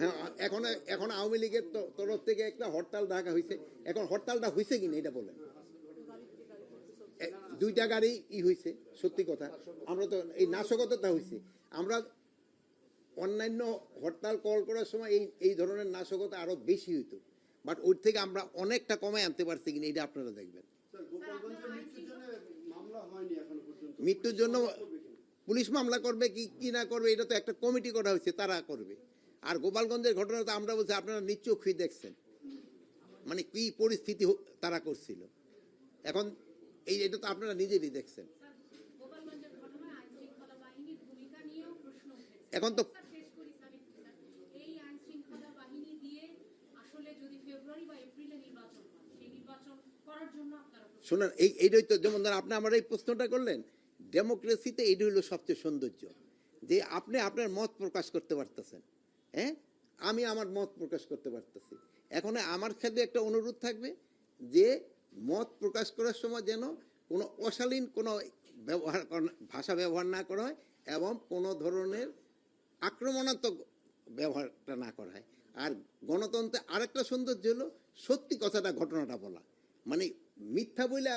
হ্যাঁ, এখন এখন আওয়ামী লীগের তরফ থেকে একটা হরতাল ডাকা হয়েছে। এখন হরতালটা হয়েছে কিনা এটা বলেন। দুইটা গাড়ি হয়েছে, সত্যি কথা। আমরা তো এই নাশকতাটা হয়েছে। আমরা অন্যান্য হরতাল কল করার সময় এই ধরনের নাশকতা আরো বেশি হইতো, বাট ওর থেকে আমরা অনেকটা কমে আনতে পারছি কিনা এটা আপনারা দেখবেন। মৃত্যুর জন্য পুলিশ মামলা করবে কি না করবে এটা তো একটা কমিটি করা হয়েছে, তারা করবে। আর গোপালগঞ্জের ঘটনা তো আমরা বলছি আপনারা নিশ্চয়ই দেখছেন, মানে কি পরিস্থিতি তারা করছিল। এখন এটা তো আপনারা নিজেরই দেখছেন। এখন তো শোনেন, এইটাই তো, যেমন ধর আপনি আমার এই প্রশ্নটা করলেন, ডেমোক্রেসিতে এইটা হলো সবচেয়ে সৌন্দর্য, যে আপনি আপনার মত প্রকাশ করতে পারতেছেন। হ্যাঁ, আমি আমার মত প্রকাশ করতে পারতেছি। এখন আমার ক্ষেত্রে একটা অনুরোধ থাকবে যে মত প্রকাশ করার সময় যেন কোনো অশালীন কোনো ভাষা ব্যবহার না করা হয় এবং কোনো ধরনের আক্রমণাত্মক ব্যবহারটা না করা হয়। আর গণতন্ত্রে আরেকটা সৌন্দর্য হলো সত্যি কথাটা, ঘটনাটা বলা। মানে মিথ্যা বইলে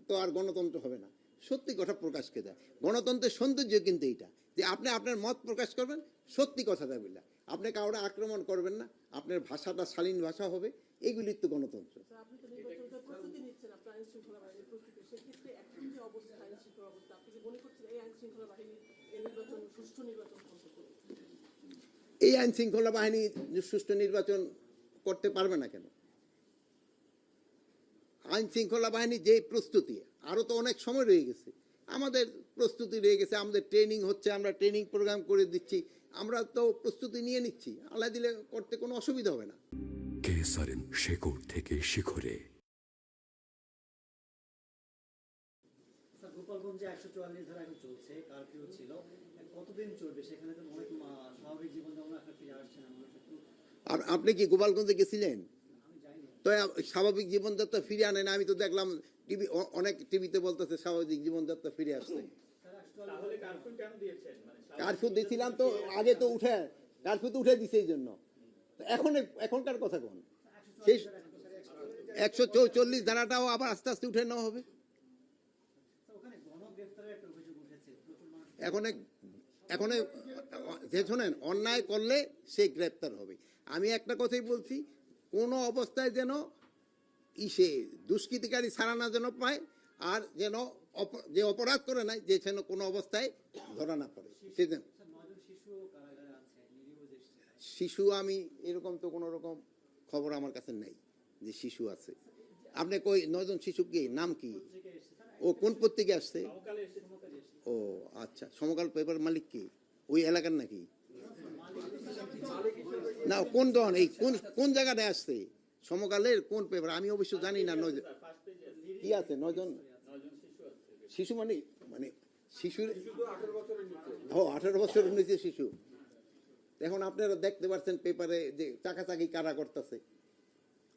তো আর গণতন্ত্র হবে না, সত্যি কথা প্রকাশকে দেয়। গণতন্ত্রের সৌন্দর্য কিন্তু এইটা, যে আপনি আপনার মত প্রকাশ করবেন সত্যি কথাটা বলে, আপনি কাউকে আক্রমণ করবেন না, আপনার ভাষাটা শালীন ভাষা হবে, এগুলির তো গণতন্ত্র। এই আইন শৃঙ্খলা বাহিনী সুষ্ঠু নির্বাচন করতে পারবে না কেন? আইন শৃঙ্খলা বাহিনী যে প্রস্তুতি, আরো তো অনেক সময় রয়ে গেছে, আমাদের প্রস্তুতি রয়ে গেছে, আমাদের ট্রেনিং হচ্ছে, আমরা ট্রেনিং প্রোগ্রাম করে দিচ্ছি, আমরা তো প্রস্তুতি নিয়ে নিচ্ছি, আল্লাহ দিলে করতে কোনো অসুবিধা হবে না। কেসারেন শেকড় থেকে শিখরে। গোপালগঞ্জে 144 ধারা এখন চলছে, কারফিউ ছিল, কতদিন চলবে? সেখানে তো অনেক স্বাভাবিক জীবন যেমন এখন ফিরে আসছে না। আপনি কি গোপালগঞ্জে গেছিলেন? তো স্বাভাবিক জীবনযাত্রা ফিরে আনে না? আমি তো দেখলাম টিভি, অনেক টিভিতে বলতেছে স্বাভাবিক জীবনযাত্রা ফিরে আসছে। কারফিউ দিয়েছিলাম তো আগে, তো উঠে কারফিউ তো উঠে দিছে এই জন্য। এখনকার কথা কোন? সেই 144 ধারাটাও আবার আস্তে আস্তে উঠে নেওয়া হবে। এখন যে শোনেন, অন্যায় করলে সে গ্রেপ্তার হবে। আমি একটা কথাই বলছি, কোনো অবস্থায় যেন সে দুষ্কৃতিকারী ছাড়া না যেন পায়, আর যেন যে অপরাধ করে নাই যে যেন কোনো অবস্থায় ধরা না পড়ে। সেজন্য শিশু, আমি এরকম তো কোনো রকম খবর আমার কাছে নাই যে শিশু আছে। আপনি কই 9 জন শিশু কি নাম কি? ও কোন পত্রিকা আসছে? ও আচ্ছা, সমকাল পেপার মালিক কি ওই এলাকার নাকি? না, কোন জন, এই কোন জায়গাটায় আসছে? সমকালের কোন পেপার? আমি অবশ্য জানি না। কি আছে 9 জন শিশু? মানে মানে শিশুর 18 বছরের নিচে শিশু। এখন আপনারা দেখতে পাচ্ছেন পেপারে যে চাকাচাকি কারা করতেছে।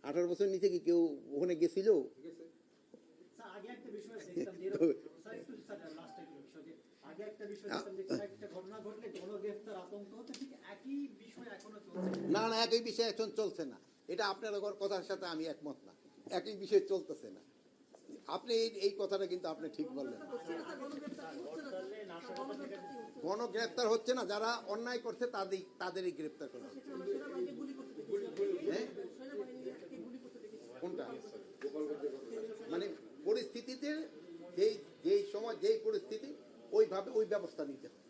18 বছর নিচে কি কেউ ওখানে গেছিল? না না, একই বিষয় এখন চলছে না। এটা আপনার কথার সাথে আমি একমত না, একই বিষয় চলতেছে না। আপনি এই কথাটা কিন্তু আপনি ঠিক বললেন। গণগ্রেপ্তার হচ্ছে না, যারা অন্যায় করছে তাদেরই গ্রেপ্তার করা হচ্ছে। কোনটা? মানে পরিস্থিতিতে যেই সময় যেই পরিস্থিতি ওইভাবে ওই ব্যবস্থা নিতে হবে।